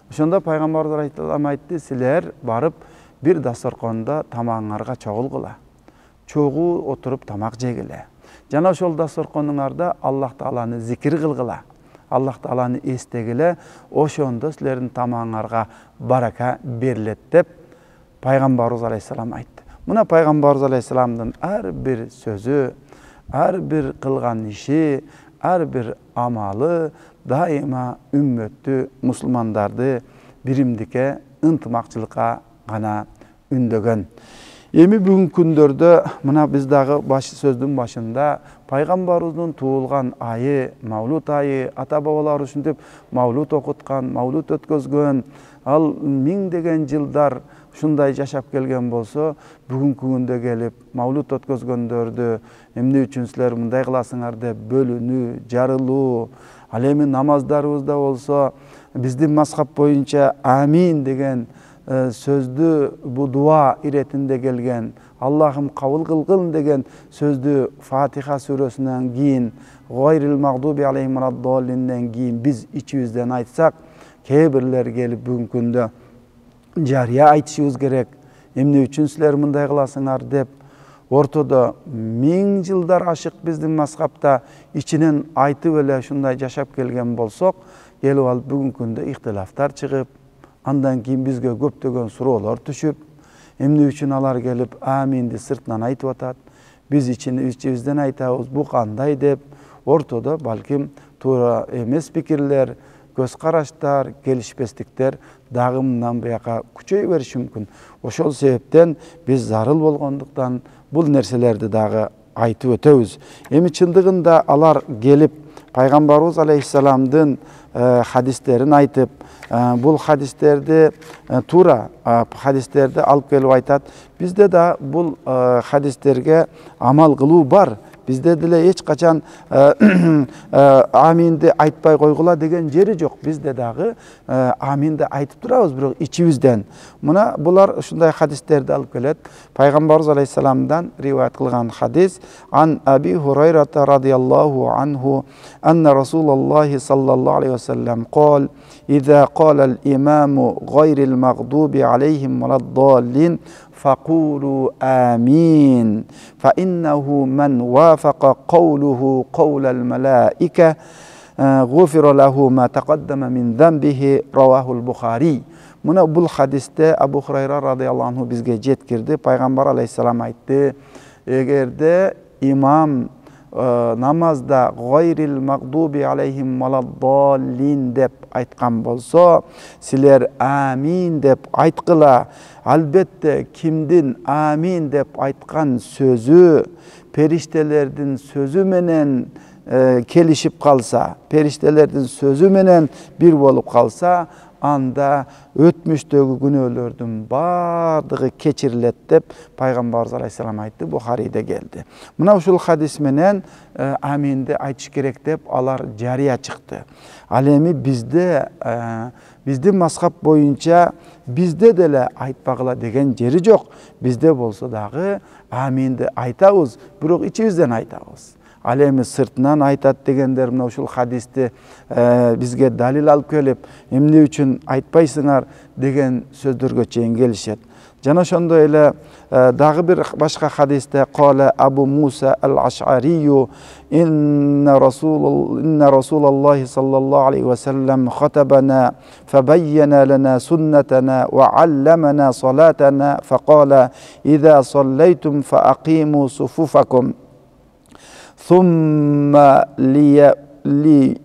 Speaker 1: Ошондо Пайгамбарыбыз алейхиссалам айтты: "Силер барып бир дасторкондо тамагыңарга чогулгула. Чогуу отуруп тамак жегиле. Жана ошол дасторконуңарда Аллах Тааланы зикир кылгыла. Аллах Тааланы эстегиле, ошондо силердин тамагыңарга барака берилет" деп Пайгамбарыбыз алейхиссалам айтты. Мына Пайгамбарыбыз алейхиссаламдын ар бир сөзү, ар бир кылган иши, ар бир амалы дайыма үммөттү, мусулмандарды биримдикке, ынтымакчылыкка гана үндөгөн. Эми бүгүнкү күндөрдө мына биз дагы сөздүн башында Пайгамбарыбыздын туулган айы, Мавлуд айы, ата-бабалар ушинтип Мавлуд окуткан, Мавлуд өткөзгөн, ал миңдеген жылдар ушундай жашап келген болсо, бүгүнкү күндө келип Мавлуд өткөзгөндөрдү эмне үчүн силер мындай кыласыңар деп бөлүнүү, жарылуу, ал эми намаздарыбызда болсо биздин мазхаб боюнча амин деген сөздү бу дуа иретинде келген, Аллахым кабыл кылгын деген сөздү Фатиха сүрөсүнөн кийин, гайрил магдуби алейхим валад-доллинден кийин биз ичибизден айтсак, кээ бирлер келип бүгүнкү күндө жарыя айтышыбыз керек, эмне үчүн силер мындай кыласыңар деп ортодо 1000 жылдар ашык биздин мазхабта ичинен айтып эле ушундай жашап келген болсок, келип алып бүгүнкү күндө ихтилафтар чыгып, андан кийин бизге көптөгөн суроолор түшүп, эмне үчүн алар келип аминди сыртынан айтып атат, биз ичибизден айтабыз, бу кандай деп ортодо балким туура эмес пикирлер, көз караштар, келишпестиктер дагы мындан буяка күчөй бериши мүмкүн. Ошол себептен биз зарыл болгондуктан бул нерселерди дагы айтып өтөбүз. Эми чындыгында алар келип Пайгамбарыбыз алейхиссаламдын хадистерин айтып, бул хадистерди туура хадистерди алып келип айтат. Бизде да бул хадистерге амал кылуу бар. Bizde dile hiç kaçan aminde aytpay koygula degen jeri jok. Bizde dağı aminde aytıp durabız bирок içibizden. Muna bular şunday hadislerdi alıp kelet. Peygamberimiz Aleyhisselam'dan rivayet kılgan hadis. An Abi Hureyre radıyallahu anhu enne Resulullah sallallahu aleyhi ve sellem kal İza qala'l imamu gayril mağdubi aleyhim veladdallin فقولوا آمين فإنه من وافق قوله قول الملائكة غفر له ما تقدم من ذنبه رواه البخاري. Muna bul hadiste Abu Hureyre radıyallahu anhu bizge jetkirdi. Peygamber aleyhisselam aytdı. Egerde imam namazda gayril magdubi aleyhim veladdallin dep aytkan bolsa, sizler amin dep aytkıla. Albatta kimdin amin dep aytkan sözü periştelerdin sözü menen kelişip kalsa, periştelerdin sözü menen bir bolup kalsa, anda ötmüştөгү günöөлөрдүн бардыгы keçirilet деп Пайгамбарыбыз алейхиссалам айтты, Бухариде келди. Мына ушул хадис менен аминди айтыш керек деп алар жарыя чыкты. Ал эми биздин мазхаб боюнча бизде деле айтпагыла деген жери жок. Бизде болсо дагы аминди айтабыз, бирок ичибизден айтабыз. Ал эми сыртынан айтат дегендер мына ушул хадисти бизге далил алып келип, эмне үчүн айтпайсыңар деген сөздөргө чейин келишет. Жана ошондой эле дагы бир башка хадисте кала Абу Муса ал-Аш'арию инна Расулаллахи саллаллаху алейхи ва саллям хатабана фабайяна лана суннатана ва алламана салатана факала иза саллайтум фаакиму суфуфакум ثم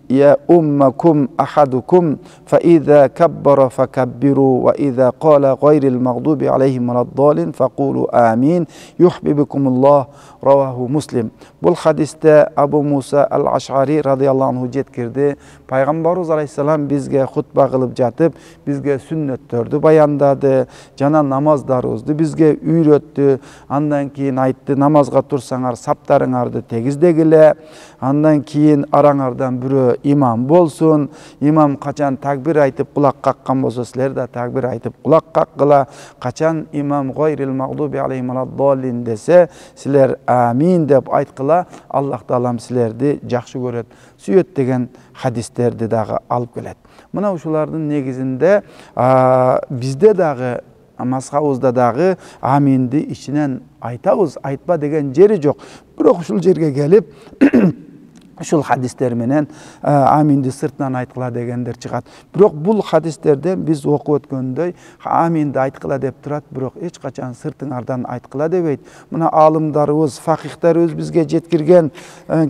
Speaker 1: ليؤمكم أحدكم فإذا كبر فكبروا وإذا قال غير المغضوب عليهم ولا الضالين فقولوا آمين يحببكم الله رواه مسلم. Bu hadiste Abu Musa al-Ash'ari radıyallahu anhu jetkirdi. Peygamberimiz aleyhisselam bizge hutba kılıp jatıp, bizge sünnetlerdi bayandadı, jana namazlarыбызды bizge üyröttü. Andan keyin aytты, namazga tursaňar saptaryňardy tegizdegile. Andan keyin araňardan biri imam bolsun. İmam kaçan takbir aytıp kulak kakkan bolsa, sizler de takbir aytıp kulak kakkıla. Kaçan imam gayril magdubi aleyhim veladdallin dese, sizler amin dep aytkıla. Allah Taalam sizlerdi jakşı göret, süyet degen hadislerdi dagı alıp gelet. Mına uşulardın negizinde bizde dagı mazhabыбызda dagı amindi içinen aytabız, aytpa degen jeri jok. Birok uşul jerge gelip uşul hadisler menen amindi sırtынан aytkıla degендер чыгат. Birok bul hadislerden biz okup ötkönдөй amindi aytkıla dep turat, birok hiç kaçan sırtыңardan aytkıla debeyt. Mına alımlarыбыз, fakihlerыбыз bizge jetkirgen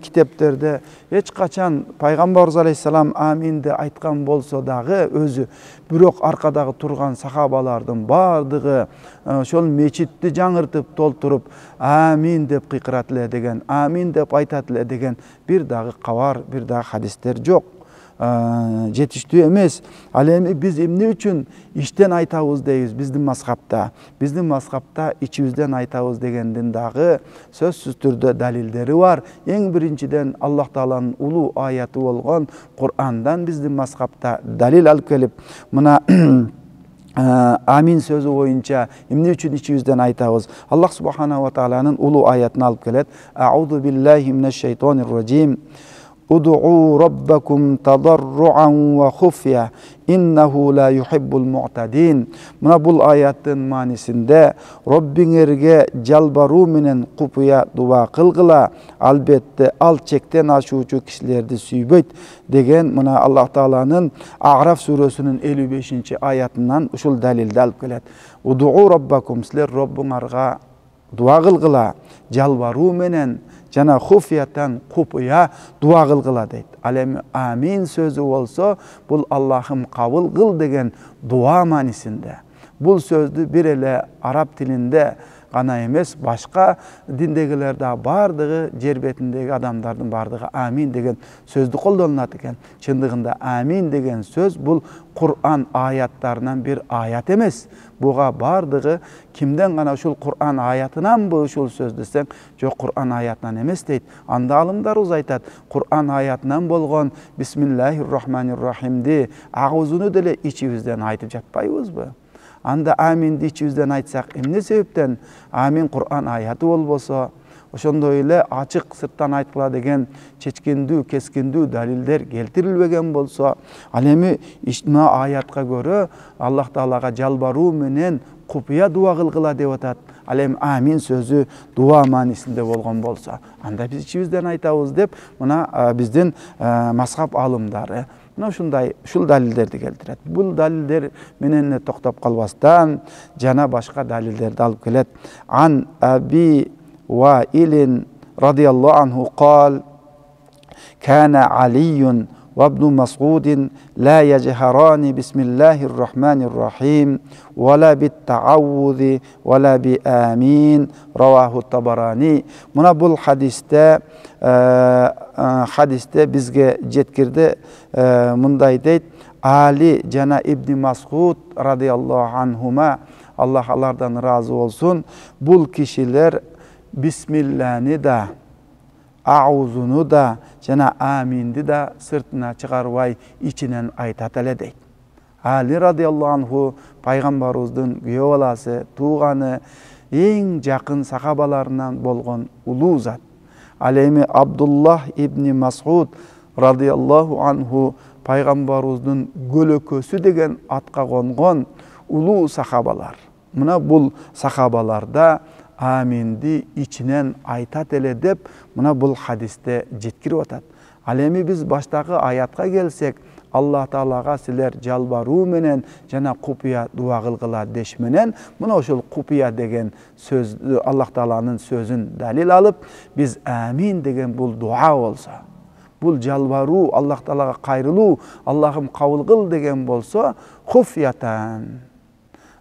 Speaker 1: kitepterde hiç kaçan Peygamberimiz aleyhisselam amindi aytkan bolsa dagı özü, birok arkadagı turgan sahabalardın bardygy şol meçitти жаңыртып толтуруp amin dep kıyıratlı degen, amin dep aytatlı degen bir dagı kavar, bir dagı hadisler jok. Жетиштүү эмес. Ал эми биз эмне үчүн иштен айтабыз дейбиз биздин мазхабта. Биздин мазхабта ичибизден айтабыз дегендин дагы сөзсүз түрдө далилдери бар. Эң биринчиден Аллах Тааланын улуу аяты болгон Кур'андан биздин мазхабта далил алып келип, мына амин sözü boyunca emne üçün içimizden aytabız. Allah Subhanahu wa Ta'ala'nın ulu ayetini alıp gelet. A'udhu billahi mineşşeytanirracim. Ud'u rabbakum tadarruan ve khufya innehu la yuhibbul mu'tadin. Mına bul ayetin manisinde Rabbiňerge jalbaruu menen kupuya dua kılgıla, albette al çekten aşuuçu kişilerdi süýbeyt degen mına Allah Taala'nın A'raf suresinin 55. ayetinden uşul dalilde alıp gelet. Ud'u rabbakum, sizler Rabbiňarga dua kılgıla, jalbaruu menen jana hufiyatan kupuya dua kılgıla deyt. Alemi amin sözü olsa bul Allah'ım kabul kıl degen dua manisinde. Bul sözdü bir ele Arap dilinde gana emes, başka dindegilerde bardığı, jer betindegi adamlardın bardığı amin degen sözdü kollanılat eken. Çındığında amin degen söz bul Kur'an ayatlarından bir ayat emes. Buğa bardığı kimden gana şul Kur'an ayatından bu şul söz desek, jok Kur'an ayatından emes deyit. Anda alımdarız aytat. Kur'an ayatından bolgon Bismillahirrahmanirrahimdi ağızını dele içimizden aytıp jatpayбыз bu. Anda amin içimizden aytsak emne sebepten amin Kur'an ayatı bolbosa, ошондой эле ачык сырттан айткыла деген чечкиндүү, кескиндүү далилдер келтирилбеген болсо, ал эми мына аятка көрө Аллах Таалага жалбаруу менен купуя дуа кылгыла деп атат. Ал эми амин сөзү дуа маанисинде болгон болсо, анда биз ичибизден айтабыз деп мына биздин мазхаб алымдары мына ушул далилдерди келтирет. Бул далилдер менен токтоп калбастан жана башка далилдерди алып келет. Ан Аби Ваилин radıyallahu anhu قال كان علي وابن مسعود لا يجهران بسم الله الرحمن الرحيم ولا بالتعوذ ولا بآمين رواه الطبراني. Buna bu hadiste bizge jetkirdi munday deyt. Ali jana İbn Mas'ud radıyallahu anhuma, Allah alardan razı olsun, bul kişiler Bismillah'ni da A'uzunu da jana amindi da sırtına çıkarvay içinen aytat ele deyt. Ali radıyallahu anhu Peygamberimizdin güye balası, tuğanı, en jakın sahabalarından bolgon ulu zat. Alemi Abdullah İbni Mas'ud radıyallahu anhu Peygamberimizdin gölökösü degen atqa kongon ulu sahabalar. Muna bul sahabalarda amindi içinen aytat ele dep muna bul hadiste jetkirip atat. Alemi biz baştaki ayatqa gelsek, Allah Ta'alaga sizler jalbaruu menen jana kupiya dua kılgıla deş menen, muna oşul kupiya degen söz, Allah Ta'alanın sözün dalil alıp biz amin degen bul dua olsa, bul jalbaruu, Allah Ta'alaga kayrıluu, Allah'ım kabul kıl degen bolsa, hufyatan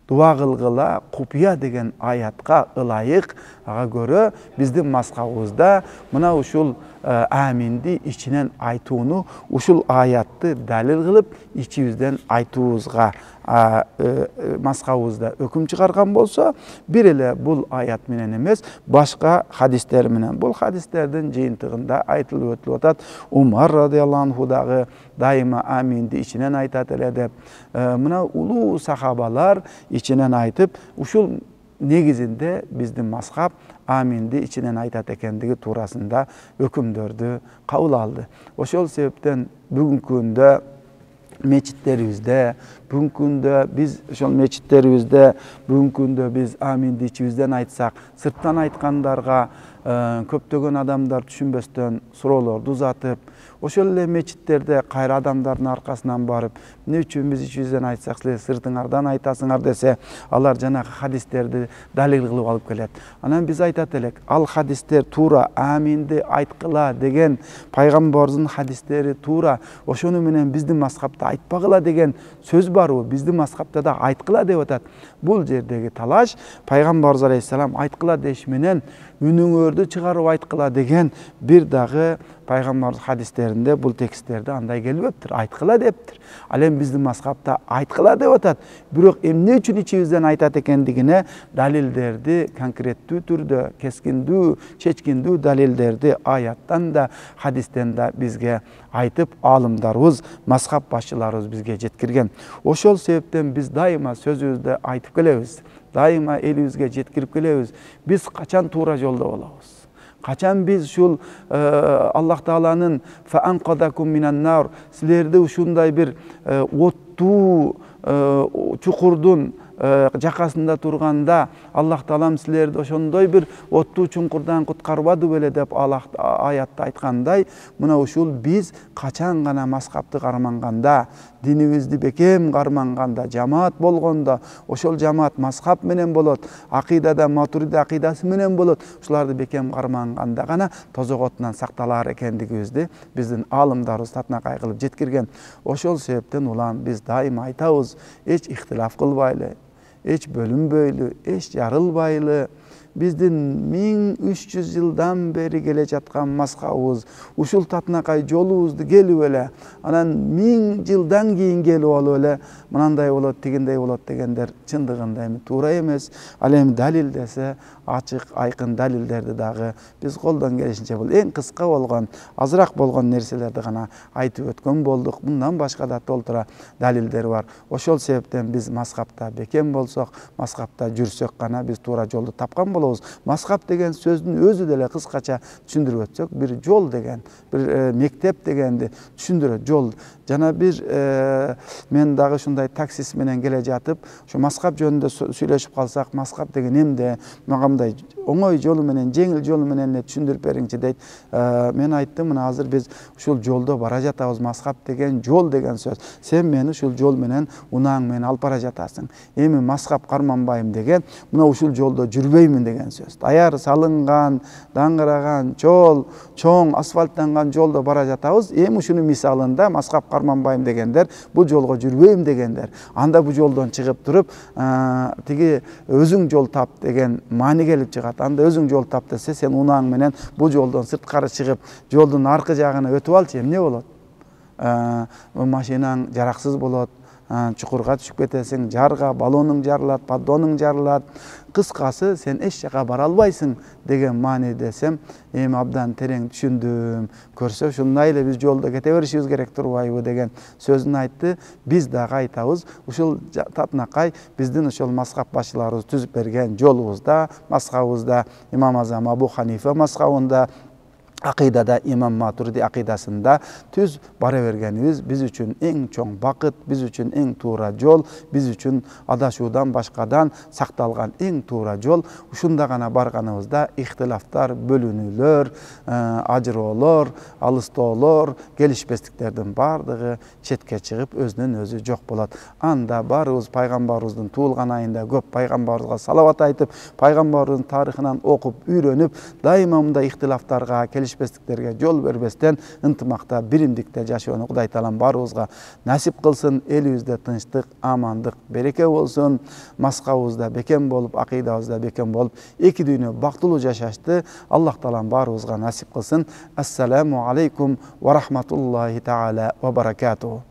Speaker 1: dua kılgıla kupiya degen ayatqa ılayık aga göre bizden maskavuzda muna uşul amindi içinen aytuunu uşul ayatты dalil kılıp içimizden aytuuzga maskavuzda hüküm çıkargan bolsa, bir ele bul ayat menen emes, başka hadisler menen. Bul hadislerden jeyintığında aytılıp ötülüp atat. Umar radıyallahu anhu dağı daima amindi içinen aytat ele dep, muna ulu sahabalar içinen aytıp, uşul negizinde bizden mazhab amindi içinen aytat ekendigi tuurasında hükümdördü, kabul aldı. Oşol sebepten bugünkü günde meçitlerimizde, bugünkü günde biz şol meçitlerimizde, bugünkü günde biz amindi içimizden aytsak, sırttan aytkandarga köptögön adamlar düşünböstön suroolordu uzatıp, oşol ele meçitlerde kayra adamların arkasından barıp, ne üçün biz içimizden aytsak, sizler sırtыңardan aytasыңар dese, alar janagı hadislerdi dalil kılıp alıp kelet. Anan biz aytat elek, al hadisler tuura amindi aytkıla degen Peygamberimizin hadisleri tuura, oşonu menen bizdin mazhapta aytpagıla degen söz bar o, bizdin mazhapta da aytkıla dep atat. Bul jerdegi talaş Peygamberimiz aleyhisselam aytkıla deş menen үнүңөрдү чыгарып айткыла деген bir дагы Peygamberimiz hadislerinde bul tekstlerde anday geliptir, aytkıla deptir. Alem bizdin mazhapta aytkıla dep atat. Bирок эмне үчүн içibizden aytat ekendigine dalillerdi konkrettүү түрдө, keskindүү, чечкиндүү dalillerdi ayattan da hadisten de bizge aytıp alımlarыбыз, mazhap başçılarыбыз bizge jetkirgen. Oşol sebepten biz daima sözübüzdө aytıp kelebиз. Daima elibizge jetkirip kelebиz. Biz kaçan tuura jolda bolabыз. Kaçan biz şul Allah Ta'alanın fa'anqadakum minan nar, sizlerde uşunday bir ottuu çukurdun jakasında turganda Allah Ta'alam sizlerdi oşondoy bir ottuu çukurdan kutkarбады беле деп ayatda aytkanday, muna uşul biz kaçan gana mazhapты karmanganda, dinibizdi bekem karmanganda, jamaat bolgonda, oşol jamaat mazhap menen bolot, akidada Maturidi akidası menen bolot, uşulарды bekem karmanganda gana tozok otundan saktalar ekendigibizdi bizdin alımdarыбыз tatnakay kılıp jetkirgen. Oşol sebepten ulan biz daima aytabız, hiç ihtilaf kılbaylı, hiç bölünböylü, hiç yarılbaylı, bizdin 1300 yıldan beri gele жатқан mazhabыбыз, uşul tatnakay jolubuzdu gelip ele, anan 1000 yıldan keyin gelip alıp ele, mınanday bolot, tiginday bolot degender çındığında emi tuura emes. Al endi dalil dese, açık, aykın dalillerdi dagı biz koldan gelişince bul en kıska bolgon, azırak bolgon nerselerdi gana aytıp ötkön bolduk. Bundan başka da toltura dalilleri var. Oşol sebepten biz mazhapta bekem bolsok, mazhapta jursök gana biz tuura joldu tapkan bolobuz. Mazhap degen sözdün özü dele kıskaça düşündürüp ötsök, bir jol degen, bir mektep degendi düşündürüp jol. Jana bir men dagı şunday taksis menen gele jatıp, şu mazhap jönündө süйлөшүп kalsak, mazhap degen emde, magamday oңой jolu menen, жеңил jolu menen düşündürüp beriңçi deyt. Men ayttım, mына azыр biz uşul joldo bara жатабыз, mazhap degen jol degen söz. Sen meni uşul jol menen unaң meni alып bara жатасың. Эми mazhap карманбайм деген, мына ушул жолдо жүрбөйм жүрбөймүн деген сөз. Даяр салынган, даңгыраган жол, чоң асфальттанган жолдо бара жатабыз. Эми ушунун мисалында Маскап Карманбайым дегендер бул жолго жүрбөйм дегендер. Анда бул жолдон чыгып туруп, тиги өзүң жол тап деген маани келип чыгат. Анда өзүң жол тап десе, сен унааң менен бул жолдон сырткары чыгып, жолдун аркы жагына өтүп алчы, эмне болот? Машинаң жараксыз болот, чукурга түшүп кетесиң, жарга, баллонуң жарылат, поддонуң жарылат. Кыскасы, сен эч жака бара албайсың деген маани десем, эми абдан терең түшүндүм. Көрсө, ушундай эле биз жолдо кете беришибиз керек турбайбы деген сөзүн айтты. Биз дагы айтабыз, ушул татынакай биздин ошол мазхаб башчыларыбыз түзүп берген жолубузда, мазхабыбызда Имам Азам Абу Ханифа мазхабында, акыйдада имам Матурidi акыйдасында түз бара бергенибиз биз үчүн эң чоң бакыт, биз үчүн эң туура жол, биз үчүн адашуудан башкадан сакталган эң туура жол. Ушунда гана барганыбызда ихтилафтар, бөлүнүүлөр, ажыроолор, алыстоолор, келишпестиктердин бардыгы четке чыгып өзүнөн өзү жок болот. Анда барыбыз пайгамбарыбыздын туулган айында көп пайгамбарыбызга салават айтып, пайгамбарыбыздын тарыхынан окуп, үйрөнүп, дайыма мындай ихтилафтарга, келишпестиктерге жол бербестен ынтымакта, биримдикте жашоону Кудай Таалам барыбызга насип кылсын. Элибизде тынчтык, амандык, береке болсун. Мазхабыбызда бекем болуп, акыйдабызда бекем болуп, эки дүйнө бактылуу жашашты Аллах Таалам барыбызга насип кылсын. Ассаламу алейкум ва рахматуллахи таала ва баракатуху.